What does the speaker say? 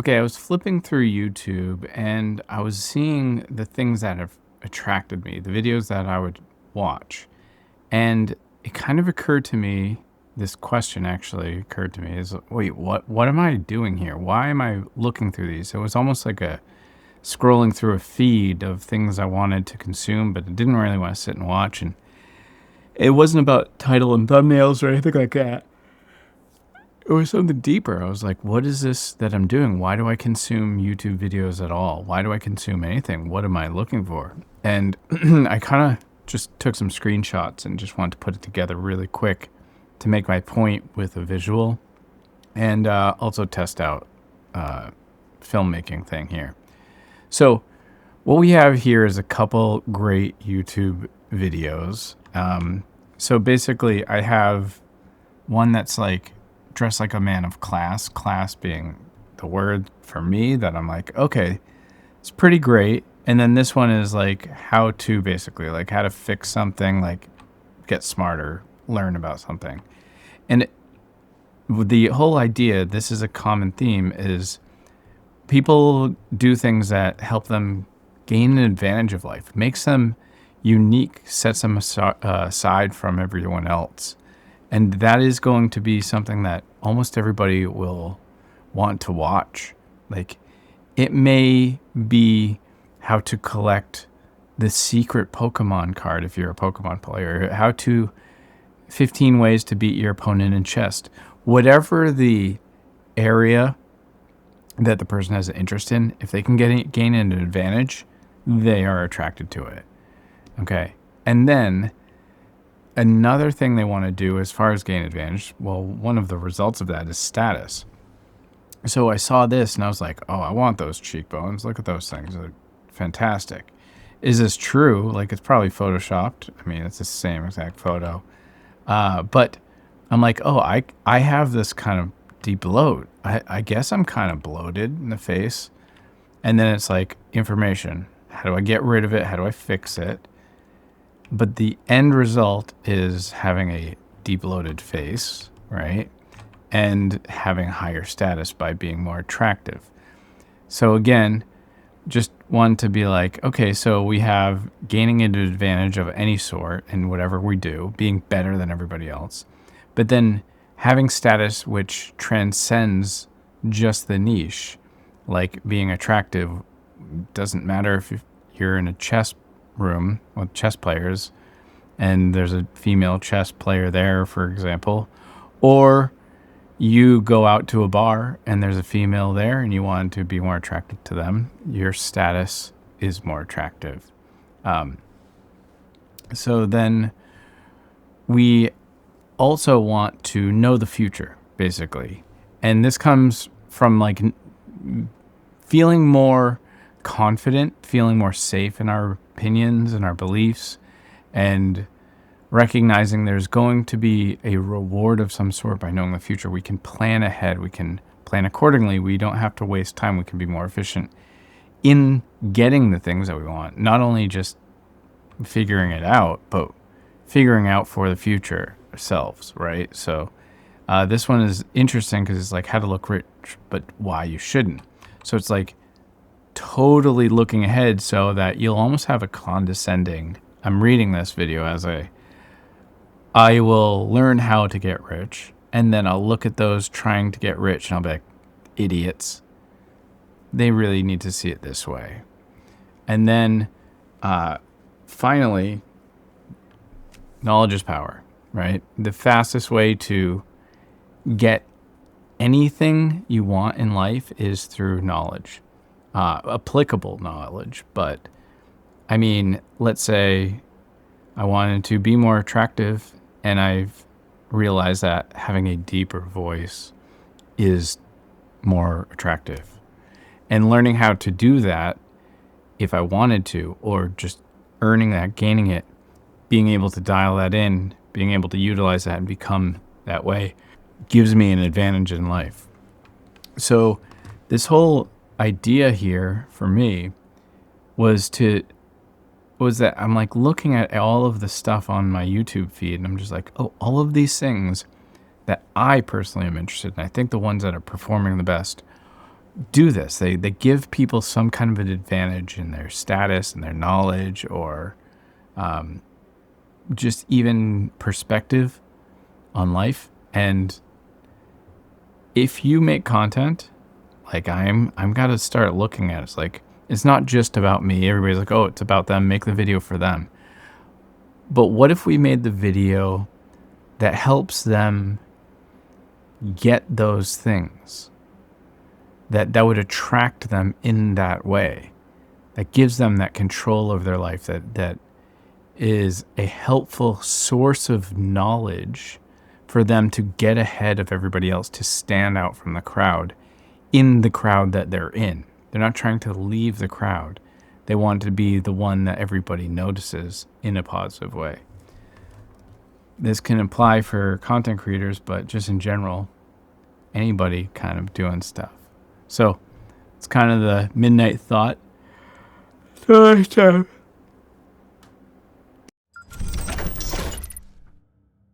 Okay, I was flipping through YouTube and I was seeing the things that have attracted me, the videos that I would watch. And it kind of occurred to me, this question actually occurred to me is, wait, what am I doing here? Why am I looking through these? It was almost like a scrolling through a feed of things I wanted to consume, but I didn't really want to sit and watch. And it wasn't about title and thumbnails or anything like that. It was something deeper. I was like, what is this that I'm doing? Why do I consume YouTube videos at all? Why do I consume anything? What am I looking for? And I kind of just took some screenshots and just wanted to put it together really quick to make my point with a visual and also test out filmmaking thing here. So what we have here is a couple great YouTube videos. So basically I have one that's like dress like a man of class being the word for me that I'm like, okay, it's pretty great. And then this one is like how to basically like how to fix something, like get smarter, learn about something. And the whole idea, this is a common theme, is people do things that help them gain an advantage of life, makes them unique, sets them aside from everyone else. And that is going to be something that almost everybody will want to watch. Like, it may be how to collect the secret Pokemon card if you're a Pokemon player, how to 15 ways to beat your opponent in chess. Whatever the area that the person has an interest in, if they can gain an advantage, they are attracted to it. Okay. And then another thing they want to do as far as gain advantage, well, one of the results of that is status. So I saw this and I was like, oh, I want those cheekbones. Look at those things. They're fantastic. Is this true? Like, it's probably photoshopped. I mean, it's the same exact photo. But I'm like, oh, I have this kind of deep bloat. I guess I'm kind of bloated in the face. And then it's like information. How do I get rid of it? How do I fix it? But the end result is having a debloated face, right? And having higher status by being more attractive. So again, just want to be like, okay, so we have gaining an advantage of any sort in whatever we do, being better than everybody else, but then having status which transcends just the niche, like being attractive. Doesn't matter if you're in a chess room with chess players and there's a female chess player there, for example, or you go out to a bar and there's a female there and you want to be more attracted to them, your status is more attractive. So then we also want to know the future, basically. And this comes from like feeling more confident, feeling more safe in our opinions and our beliefs, and recognizing there's going to be a reward of some sort by knowing the future. We can plan ahead. We can plan accordingly. We don't have to waste time. We can be more efficient in getting the things that we want. Not only just figuring it out, but figuring out for the future ourselves, right? So this one is interesting because it's like how to look rich, but why you shouldn't. So it's like totally looking ahead so that you'll almost have a condescending, I'm reading this video as I will learn how to get rich, and then I'll look at those trying to get rich and I'll be like, idiots. They really need to see it this way. And then finally, knowledge is power, right? The fastest way to get anything you want in life is through knowledge, applicable knowledge. But I mean, let's say I wanted to be more attractive and I've realized that having a deeper voice is more attractive. And learning how to do that, if I wanted to, or just earning that, gaining it, being able to dial that in, being able to utilize that and become that way, gives me an advantage in life. So this whole idea here for me was that I'm like looking at all of the stuff on my YouTube feed and I'm just like, oh, all of these things that I personally am interested in, I think the ones that are performing the best do this. They give people some kind of an advantage in their status and their knowledge, or just even perspective on life. And if you make content, like I'm got to start looking at it. It's like, it's not just about me. Everybody's like, oh, it's about them. Make the video for them. But what if we made the video that helps them get those things, that would attract them in that way, that gives them that control over their life, that is a helpful source of knowledge for them to get ahead of everybody else, to stand out from the crowd in the crowd that they're in. They're not trying to leave the crowd. They want to be the one that everybody notices in a positive way. This can apply for content creators, but just in general, anybody kind of doing stuff. So it's kind of the midnight thought.